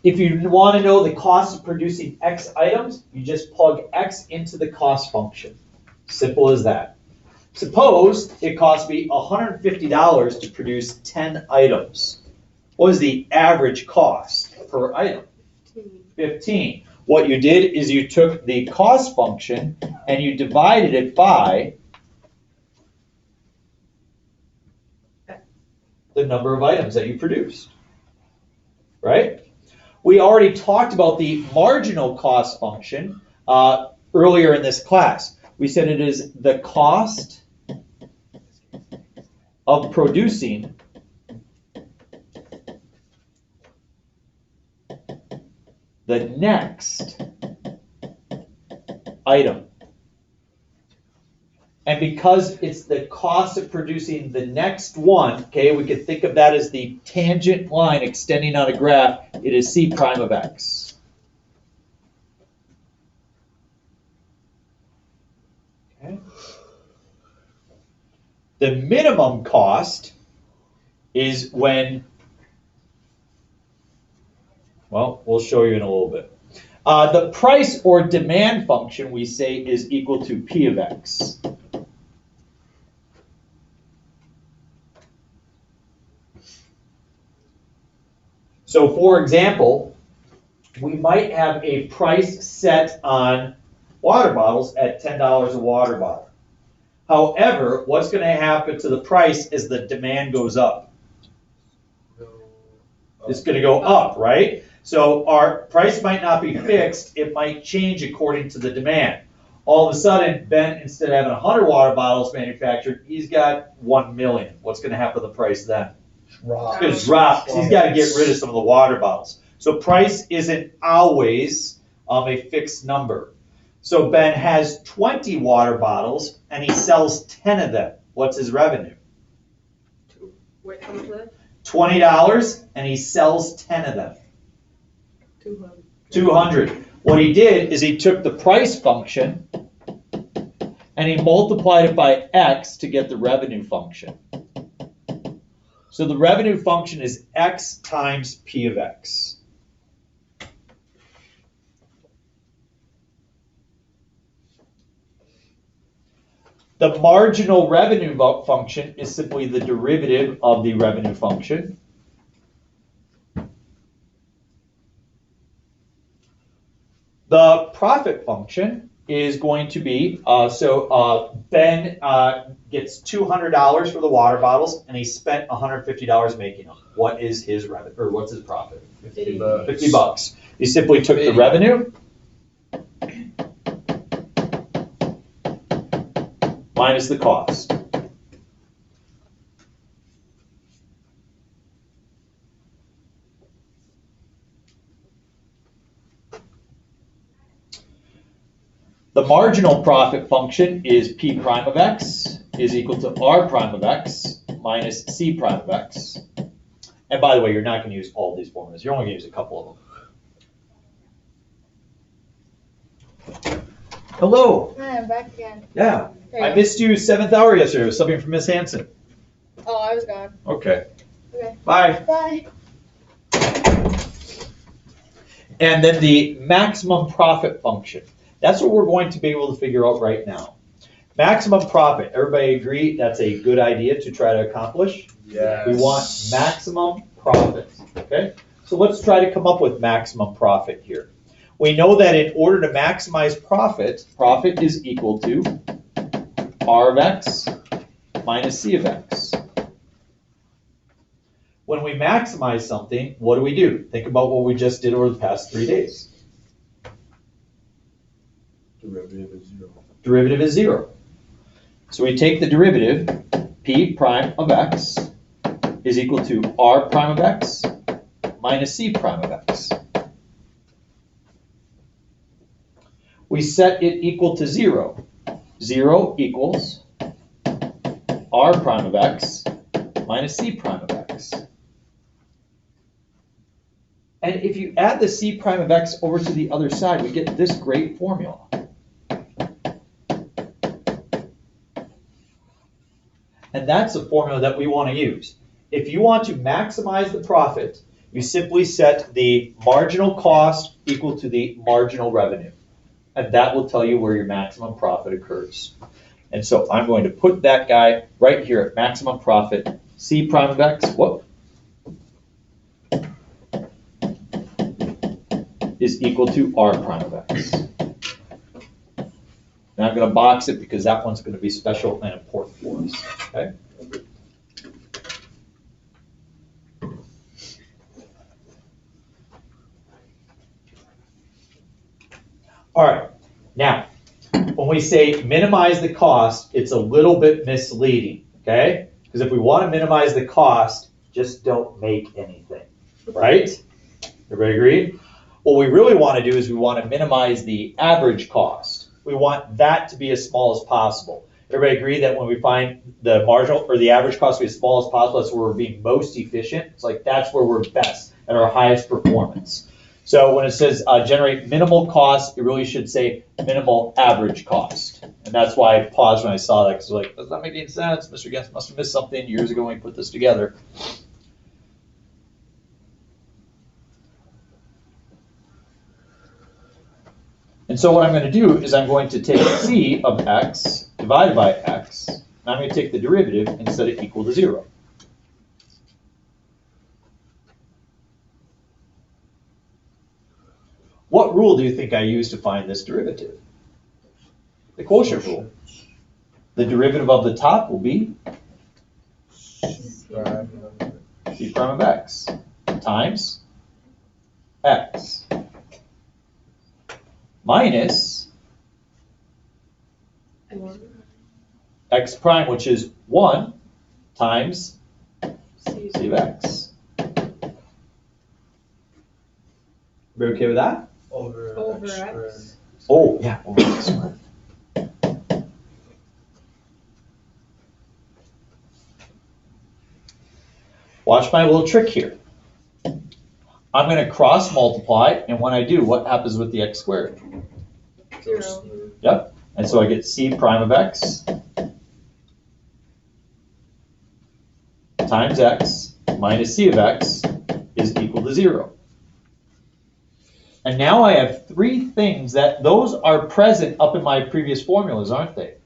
If you want to know the cost of producing X items, you just plug X into the cost function. Simple as that. Suppose it cost me $150 to produce 10 items. What is the average cost per item? 15. What you did is you took the cost function and you divided it by the number of items that you produced, right? We already talked about the marginal cost function earlier in this class. We said it is the cost of producing the next item. And because it's the cost of producing the next one, okay, we could think of that as the tangent line extending on a graph. It is C prime of X. Okay. The minimum cost is when, well, we'll show you in a little bit. The price or demand function, we say, is equal to P of X. So for example, we might have a price set on water bottles at $10 a water bottle. However, what's going to happen to the price as the demand goes up? It's going to go up, right? So our price might not be fixed, it might change according to the demand. All of a sudden, Ben, instead of having 100 water bottles manufactured, he's got 1 million. What's going to happen to the price then? It's going to drop because he's got to get rid of some of the water bottles. So price isn't always a fixed number. So Ben has 20 water bottles and he sells 10 of them. What's his revenue? Wait, how much was it? $20 and he sells 10 of them. 200. 200. What he did is he took the price function and he multiplied it by X to get the revenue function. So the revenue function is X times P of X. The marginal revenue function is simply the derivative of the revenue function. The profit function is going to be, Ben gets $200 for the water bottles and he spent $150 making them. What is his revenue, or what's his profit? 50 bucks. 50 bucks. He simply took the revenue minus the cost. The marginal profit function is P prime of X is equal to R prime of X minus C prime of X. And by the way, you're not going to use all these formulas. You're only going to use a couple of them. Hello. Hi, I'm back again. Yeah. There I you missed you 7th hour yesterday. It was something from Miss Hanson. go. Oh, I was gone. Okay. Okay. Bye. Bye. And then the maximum profit function. That's what we're going to be able to figure out right now. Maximum profit. Everybody agree that's a good idea to try to accomplish? Yes. We want maximum profit, okay? So let's try to come up with maximum profit here. We know that in order to maximize profit, profit is equal to R of X minus C of X. When we maximize something, what do? Think about what we just did over the past 3 days. Derivative is 0. Derivative is 0. So we take the derivative, P prime of X is equal to R prime of X minus C prime of X. We set it equal to 0. 0 equals R prime of X minus C prime of X. And if you add the C prime of X over to the other side, we get this great formula. And that's the formula that we want to use. If you want to maximize the profit, you simply set the marginal cost equal to the marginal revenue. And that will tell you where your maximum profit occurs. And so I'm going to put that guy right here at maximum profit, C prime of X, is equal to R prime of X. Now I'm going to box it because that one's going to be special and important for us, okay? All right, now, when we say minimize the cost, it's a little bit misleading, okay? Because if we want to minimize the cost, just don't make anything, right? Everybody agree? What we really want to do is we want to minimize the average cost. We want that to be as small as possible. Everybody agree that when we find the marginal or the average cost to be as small as possible, that's where we're being most efficient. It's like that's where we're best at our highest performance. So when it says generate minimal cost, it really should say minimal average cost. And that's why I paused when I saw that, because like, that's not making any sense. Mr. Gens must have missed something years ago when we put this together. And so what I'm going to do is I'm going to take C of X divided by X, and I'm going to take the derivative and set it equal to 0. What rule do you think I used to find this derivative? The quotient rule. The derivative of the top will be C prime of X times X minus X prime, which is 1 times C of X. Everybody okay with that? Over X. Oh, yeah, over X squared. Watch my little trick here. I'm going to cross multiply, and when I do, what happens with the X squared? 0. Yep, and so I get C prime of X times X minus C of X is equal to 0. And now I have 3 things that those are present up in my previous formulas, aren't they?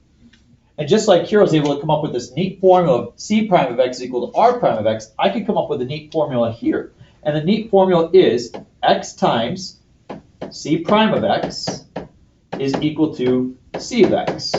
And just like here I was able to come up with this neat formula of C prime of X is equal to R prime of X, I can come up with a neat formula here. And the neat formula is X times C prime of X is equal to C of X.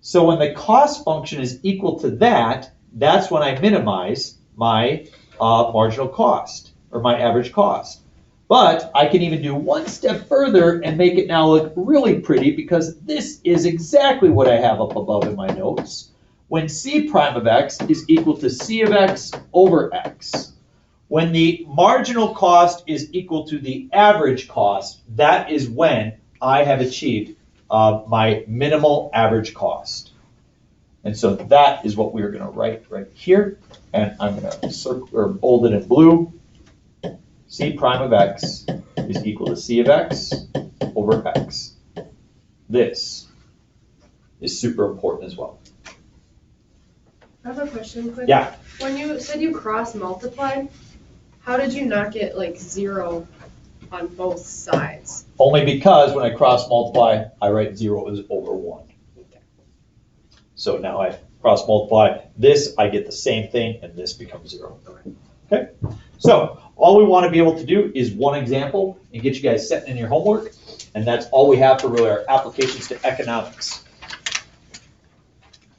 So when the cost function is equal to that, that's when I minimize my marginal cost, or my average cost. But I can even do one step further and make it now look really pretty, because this is exactly what I have up above in my notes. When C prime of X is equal to C of X over X. When the marginal cost is equal to the average cost, that is when I have achieved my minimal average cost. And so that is what we're going to write right here. And I'm going to circle or bold it in blue. C prime of X is equal to C of X over X. This is super important as well. I have a question quick. Yeah. When you said you cross multiplied, how did you not get like 0 on both sides? Only because when I cross multiply, I write 0 as over 1. So now I cross multiply this, I get the same thing, and this becomes 0. Okay? So all we want to be able to do is one example and get you guys set in your homework, and that's all we have for really our applications to economics.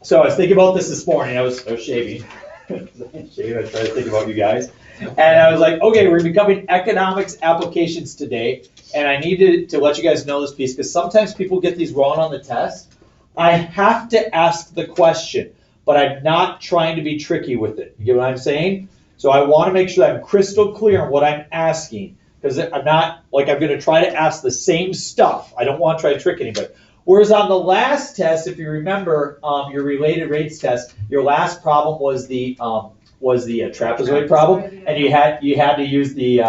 So I was thinking about this morning. I was shaving. I tried to think about you guys. And I was like, okay, we're becoming economics applications today, and I needed to let you guys know this piece because sometimes people get these wrong on the test. I have to ask the question, but I'm not trying to be tricky with it. You get what I'm saying? So I want to make sure that I'm crystal clear on what I'm asking, because I'm not like I'm going to try to ask the same stuff. I don't want to try to trick anybody. Whereas on the last test, if you remember your related rates test, your last problem was the trapezoid problem, and you had to use the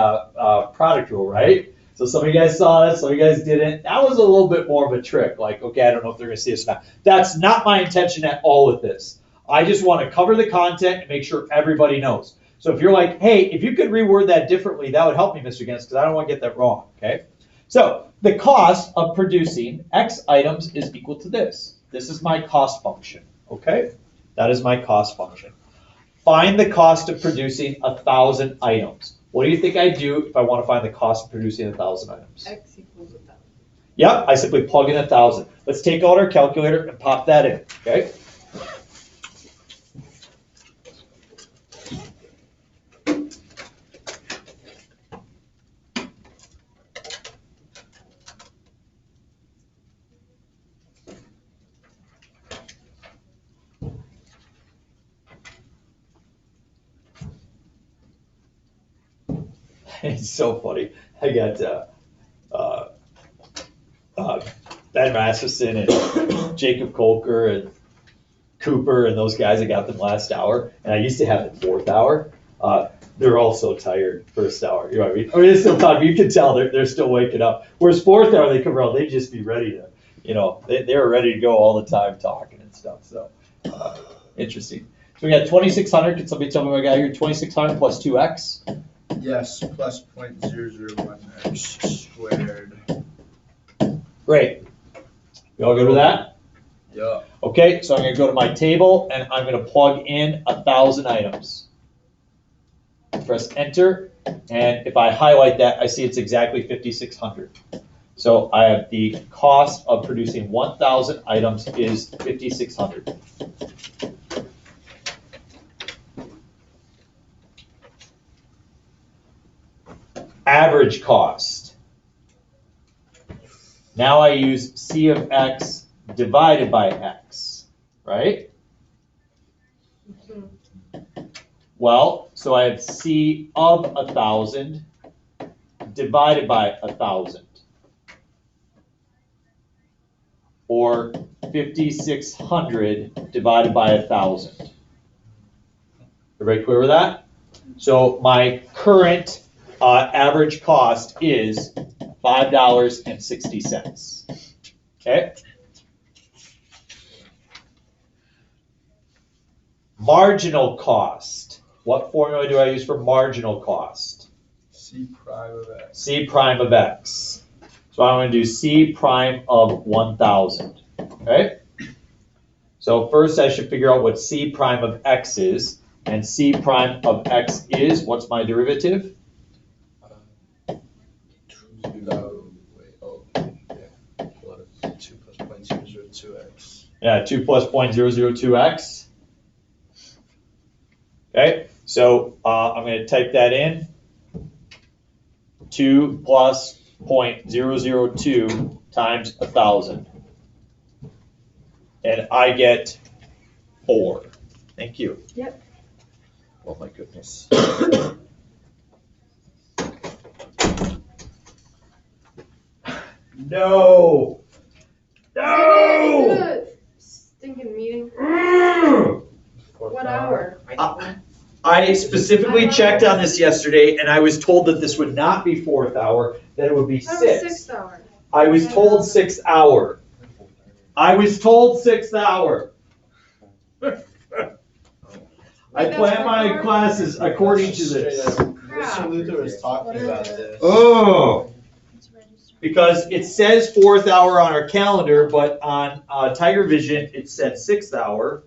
product rule, right? So some of you guys saw that, some of you guys didn't. That was a little bit more of a trick. Like, okay, I don't know if they're going to see this or not. That's not my intention at all with this. I just want to cover the content and make sure everybody knows. So if you're like, hey, if you could reword that differently, that would help me, Mr. Gens, because I don't want to get that wrong, okay? So the cost of producing X items is equal to this. This is my cost function, okay? That is my cost function. Find the cost of producing 1,000 items. What do you think I'd do if I want to find the cost of producing 1,000 items? X equals 1,000. Yep, I simply plug in 1,000. Let's take out our calculator and pop that in, okay? It's so funny. I got Ben Rasmussen and Jacob Kolker and Cooper and those guys. I got them last hour, and I used to have the fourth hour. They're all so tired first hour. You know what I mean? I mean, they're still talking. You can tell they're still waking up. Whereas fourth hour, they come around, they'd just be ready to, you know, they were ready to go all the time talking and stuff. So interesting. So we got 2,600. Can somebody tell me what I got here? 2,600 plus 2x. Yes, plus 0.001x squared. Great. You all good with that? Yeah. Okay, so I'm gonna go to my table and I'm gonna plug in 1,000 items. Press enter, and if I highlight that, I see it's exactly 5,600. So I have the cost of producing 1,000 items is 5,600. Average cost. Now I use C of X divided by X, right? Well, so I have C of 1,000 divided by 1,000. Or 5,600 divided by 1,000. Everybody clear with that? So my current average cost is $5.60. Okay? Marginal cost. What formula do I use for marginal cost? C prime of x. C prime of x. So I'm going to do C prime of 1,000. Okay? So first I should figure out what C prime of x is. And C prime of x is, what's my derivative? Plus 2 plus 0.002x. Yeah, 2 plus 0.002x. Okay, so I'm going to type that in. 2 plus 0.002 times 1,000. And I get 4. Thank you. Yep. Oh my goodness. No! No! Stinking meeting. Mm. What hour? I specifically checked on this yesterday, and I was told that this would not be fourth hour, that it would be That was sixth. sixth hour. I was told 6th hour. I was told 6th hour. I Wait, plan that's my fourth hour? classes according to this. Mr. Luther was talking about this. Oh. Because it says 4th hour on our calendar, but on Tiger Vision, it said 6th hour.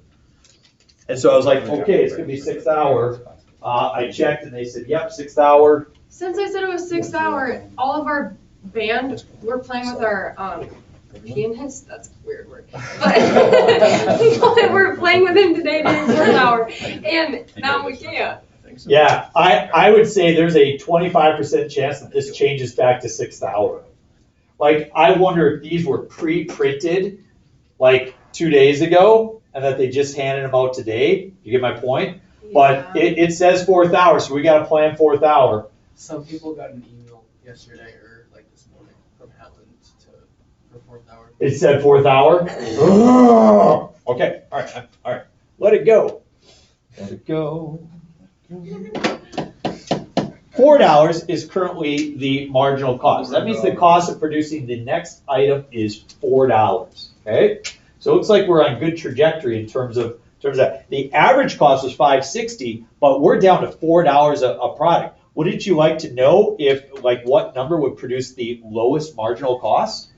And so I was like, okay, it's gonna be 6th hour. I checked and they said, yep, 6th hour. Since I said it was sixth hour, all of our band, we're playing with our pianist, that's a weird word. But we're playing with him today during fourth hour, and now we can't. Yeah, I would say there's a 25% chance that this changes back to 6th hour. Like, I wonder if these were pre-printed like 2 days ago and that they just handed them out today. You get my point? But it says 4th hour, so we got to plan 4th hour. Some people got an email yesterday or like this morning from Helen for fourth hour. It said 4th hour? Okay, all right. Let it go. Let it go. $4 is currently the marginal cost. That means the cost of producing the next item is $4, okay? So it looks like we're on good trajectory in terms of in terms of that. The average cost was $5.60, but we're down to $4 a product. Wouldn't you like to know if, like, what number would produce the lowest marginal cost?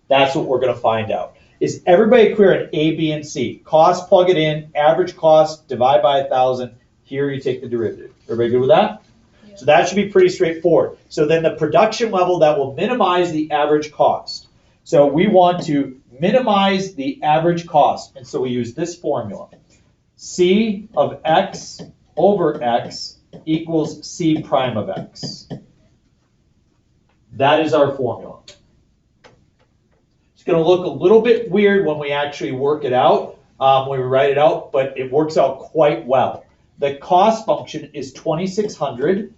That's what we're gonna find out. Is everybody clear on A, B, and C? Cost, plug it in, average cost, divide by 1,000. Here you take the derivative. Everybody good with that? Yeah. So that should be pretty straightforward. So then the production level that will minimize the average cost. So we want to minimize the average cost. And so we use this formula. C of X over X equals C prime of X. That is our formula. It's going to look a little bit weird when we actually work it out, when we write it out, but it works out quite well. The cost function is 2,600.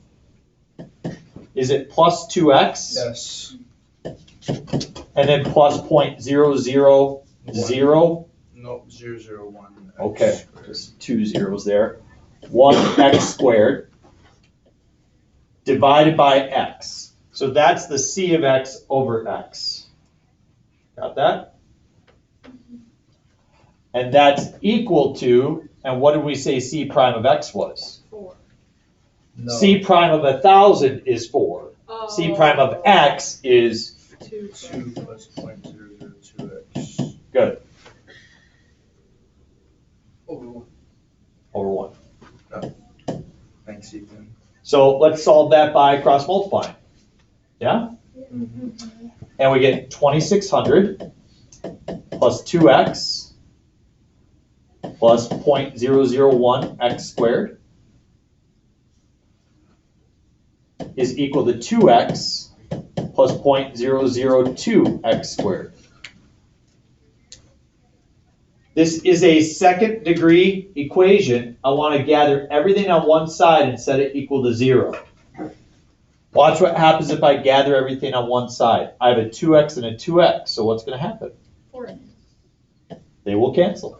Is it plus 2x? Yes. And then plus 0.000? No, 001. Okay, just 2 zeros there. 1x squared divided by x. So that's the C of x over x. Got that? And that's equal to, and what did we say C prime of x was? 4. No. C prime of 1,000 is 4. C prime of x is 2. 2 plus 0.002x. good, Over over 1. Thanks, Ethan. So let's solve that by cross multiplying. Yeah? And we get 2,600 plus 2x plus 0.001 x squared is equal to 2x plus 0.002 x squared. This is a second degree equation. I want to gather everything on one side and set it equal to 0. Watch what happens if I gather everything on one side. I have a 2x and a 2x, so what's going to happen? 4. They will cancel.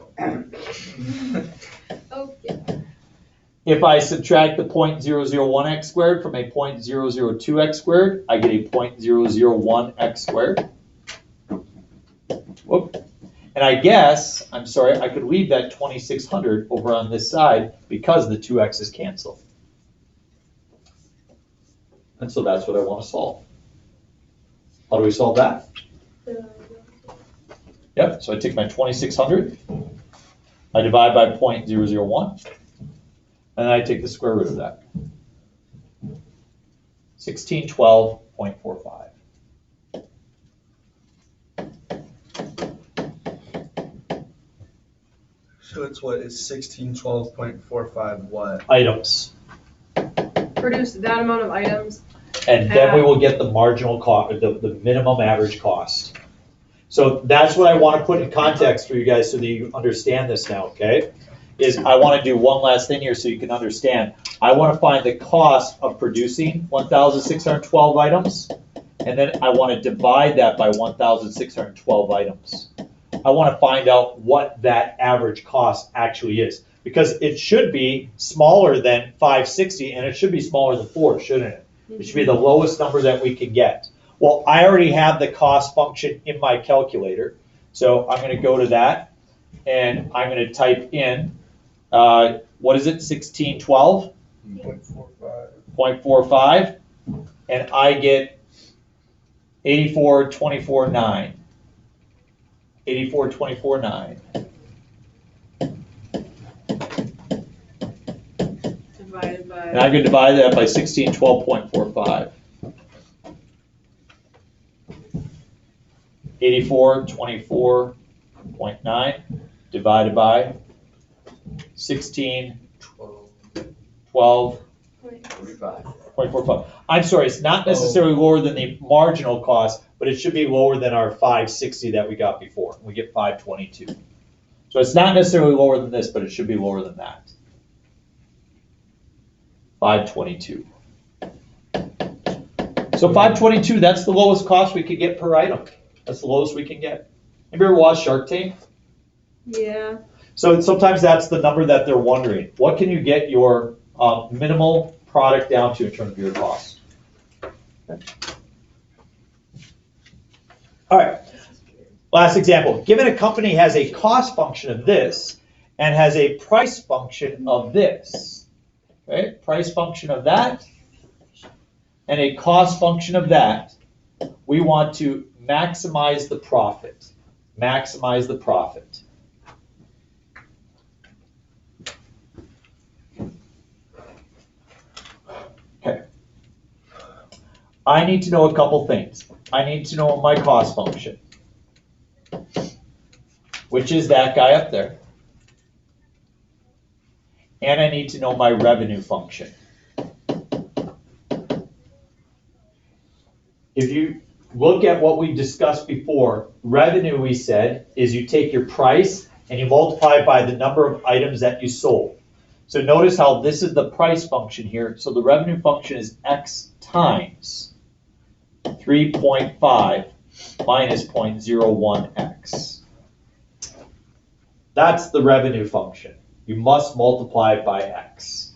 Oh, yeah. If I subtract the 0.001 x squared from a 0.002 x squared, I get a 0.001 x squared. Whoop. And I guess, I'm sorry, I could leave that 2,600 over on this side because the 2x's cancel. And so that's what I want to solve. How do we solve that? Yep, so I take my 2,600, I divide by 0.001, and then I take the square root of that. 1612.45. So it's what is 1612.45 what? Items. Produce that amount of items. And then we will get the marginal cost, the minimum average cost. So that's what I want to put in context for you guys so that you understand this now, okay? Is I want to do one last thing here so you can understand. I want to find the cost of producing 1,612 items, and then I want to divide that by 1,612 items. I want to find out what that average cost actually is, because it should be smaller than 560 and it should be smaller than 4, shouldn't it? It should be the lowest number that we can get. Well, I already have the cost function in my calculator, so I'm going to go to that and I'm going to type in, what is it, 1612? 0.45, and I get 84,24,9. 84,24,9. Divided by. And I'm going to divide that by 1612.45. 84,24,9 divided by 1612.45. I'm sorry, it's not necessarily lower than the marginal cost, but it should be lower than our 560 that we got before. We get 522. So it's not necessarily lower than this, but it should be lower than that. 522. So 522, that's the lowest cost we could get per item. That's the lowest we can get. Have you ever watched Shark Tank? Yeah. So sometimes that's the number that they're wondering. What can you get your minimal product down to in terms of your cost? Okay. All right. Last example. Given a company has a cost function of this, and has a price function of this. Okay, price function of that and a cost function of that. We want to maximize the profit. Maximize the profit. Okay. I need to know a couple things. I need to know my cost function, which is that guy up there. And I need to know my revenue function. If you look at what we discussed before, revenue, we said, is you take your price and you multiply it by the number of items that you sold. So notice how this is the price function here. So the revenue function is X times 3.5 minus 0.01X. That's the revenue function. You must multiply it by X.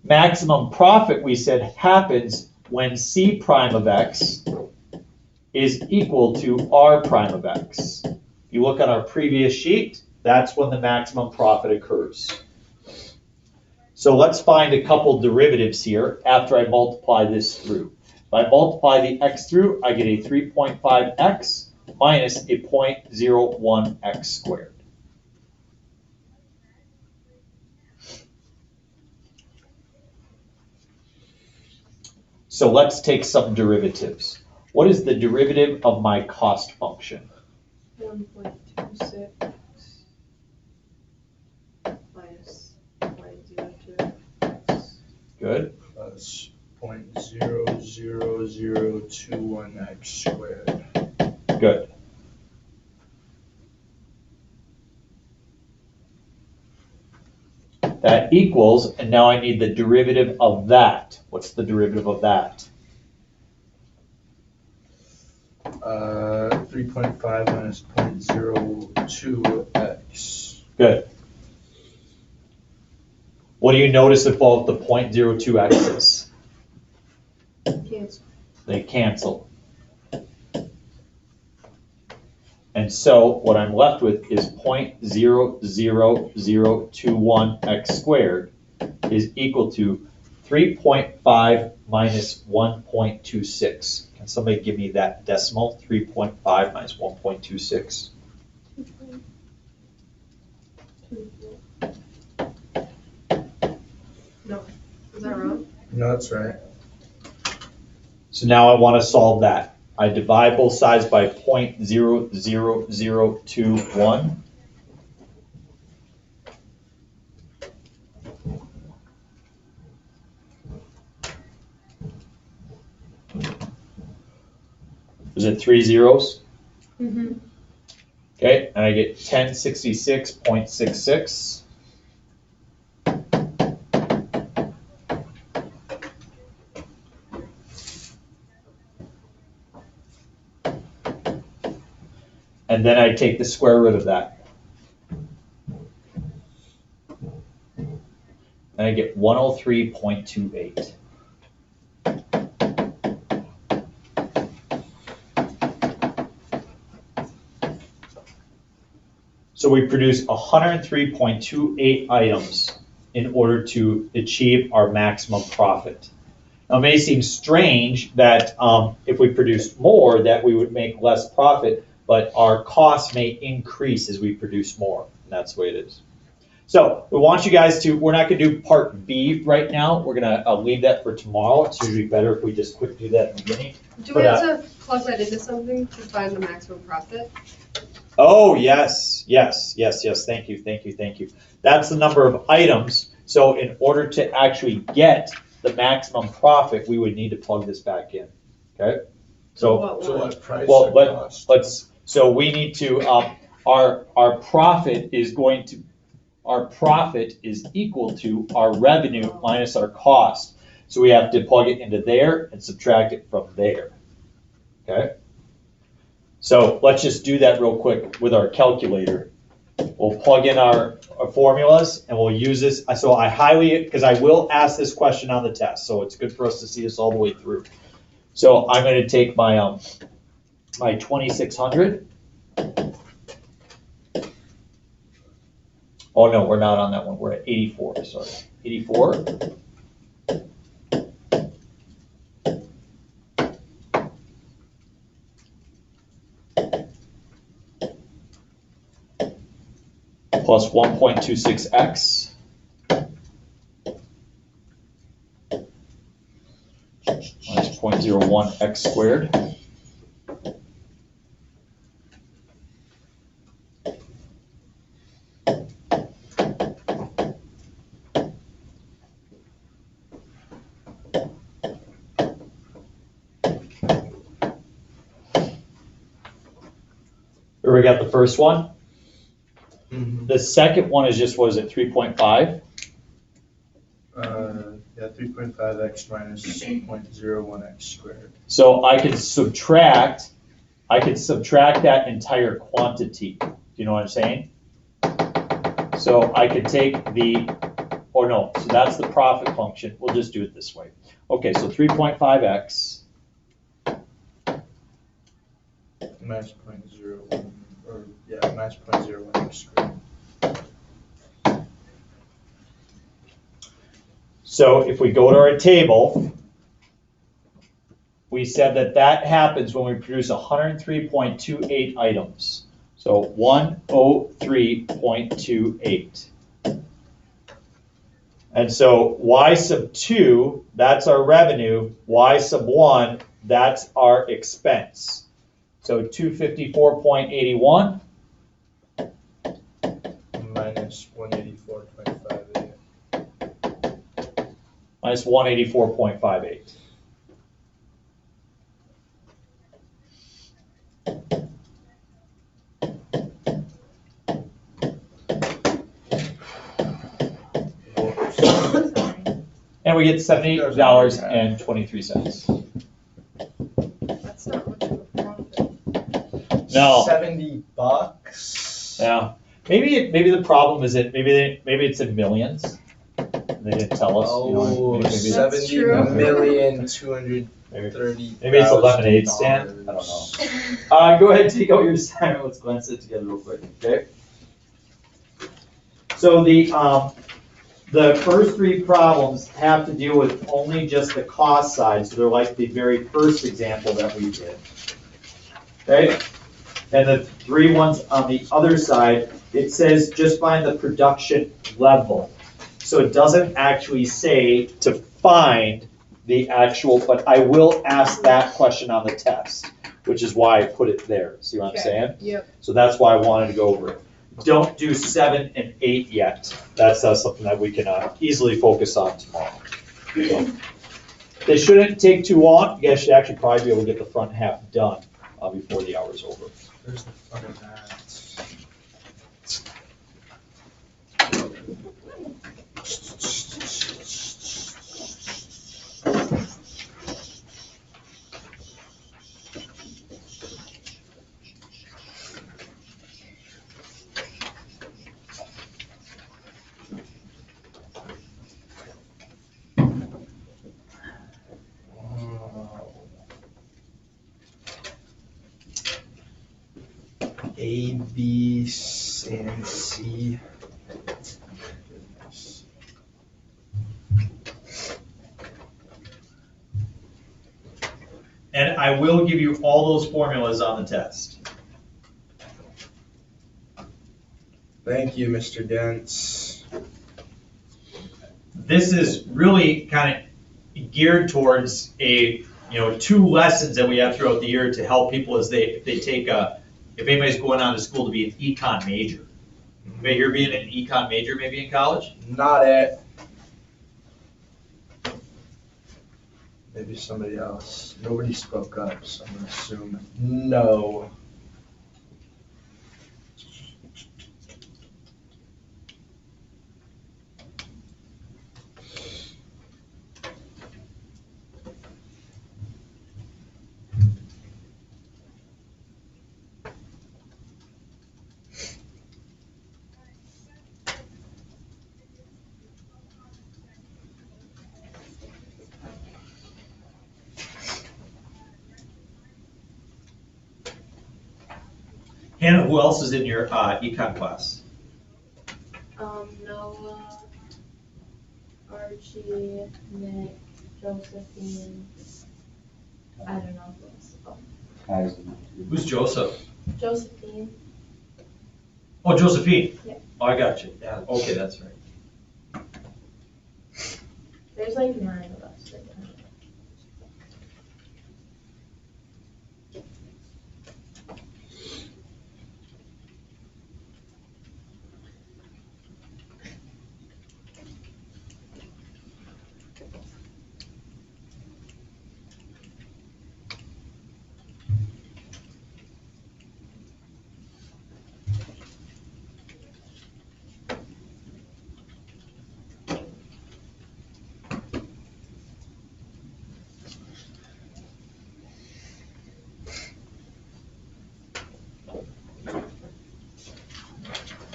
Maximum profit, we said, happens when C prime of X is equal to R prime of X. If you look at our previous sheet, that's when the maximum profit occurs. So let's find a couple derivatives here after I multiply this through. If I multiply the X through, I get a 3.5X minus a 0.01X squared. So let's take some derivatives. What is the derivative of my cost function? 1.26 minus 0.02. Good. Plus 0.00021x squared. Good. That equals, and now I need the derivative of that. What's the derivative of that? 3.5 minus 0.02x. Good. What do you notice about the 0.02x's? Cancel. They cancel. And so what I'm left with is 0.00021x squared is equal to 3.5 minus 1.26. Can somebody give me that decimal? 3.5 minus 1.26. No, is that wrong? No, that's right. So now I want to solve that. I divide both sides by 0.00021. Is it 3 zeros? Mm-hmm. Okay, and I get 1066.66. And then I take the square root of that. And I get 103.28. So we produce 103.28 items in order to achieve our maximum profit. Now, it may seem strange that if we produced more, that we would make less profit, but our costs may increase as we produce more, and that's the way it is. So we want you guys to, we're not gonna do part B right now, we're gonna leave that for tomorrow. It's usually better if we just quick do that in the beginning. Do we have to plug that into something to find the maximum profit? Oh, yes, thank you. That's the number of items, so in order to actually get the maximum profit, we would need to plug this back in, okay? So, What So one? what price well, or cost? so we need to, our profit is going to, our profit is equal to our revenue minus our cost. So we have to plug it into there and subtract it from there, okay? So let's just do that real quick with our calculator. We'll plug in our formulas and we'll use this. So I highly, because I will ask this question on the test, so it's good for us to see this all the way through. So I'm going to take my my 2,600. Oh, no, we're not on that one. We're at 84, sorry. 84. Plus 1.26x. Minus 0.01x squared. We got the first one. The second one is just, what is it, 3.5? Yeah, 3.5x minus 0.01x squared. So I can subtract that entire quantity. Do you know what I'm saying? So I could take so that's the profit function. We'll just do it this way. Okay, so 3.5x. Minus 0.01, minus 0.01x squared. So if we go to our table, we said that happens when we produce 103.28 items. So 103.28. And so y sub 2, that's our revenue. Y sub 1, that's our expense. So 254.81. Minus 184.58. Minus 184.58. And we get $78.23. That's not much of a profit. No. $70. Yeah. Maybe the problem is that maybe it's in millions. They didn't tell us. You know, maybe That's 70,230,000. Maybe it's a lemonade stand. I don't know. Go ahead and take out your assignment. Let's glance it together real quick. Okay. So the first three problems have to deal with only just the cost side. So they're like the very first example that we did. Okay. And the three ones on the other side, it says just find the production level. So it doesn't actually say to find the actual, but I will ask that question on the test, which is why I put it there. See what I'm saying? Yep. So that's why I wanted to go over it. Don't do 7 and 8 yet. That's something that we can easily focus on tomorrow. So, they shouldn't take too long. You guys should actually probably be able to get the front half done before the hour's over. There's the fun of that. A, B, and C. And I will give you all those formulas on the test. Thank you, Mr. Dents. This is really kind of geared towards 2 lessons that we have throughout the year to help people as they take if anybody's going on to school to be an econ major. Maybe you're being an econ major maybe in college? Not it. Maybe somebody else. Nobody spoke up, so I'm gonna assume no. Hannah, who else is in your econ class? Noah, Archie, Nick, Josephine, I don't know who else. Oh, Who's Joseph? Josephine. Oh, Josephine. Yeah. Oh, I got you. Yeah, okay, that's right. There's like 9 of us right now.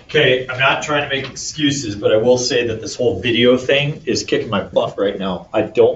Okay, I'm not trying to make excuses, but I will say that this whole video thing is kicking my butt right now. I don't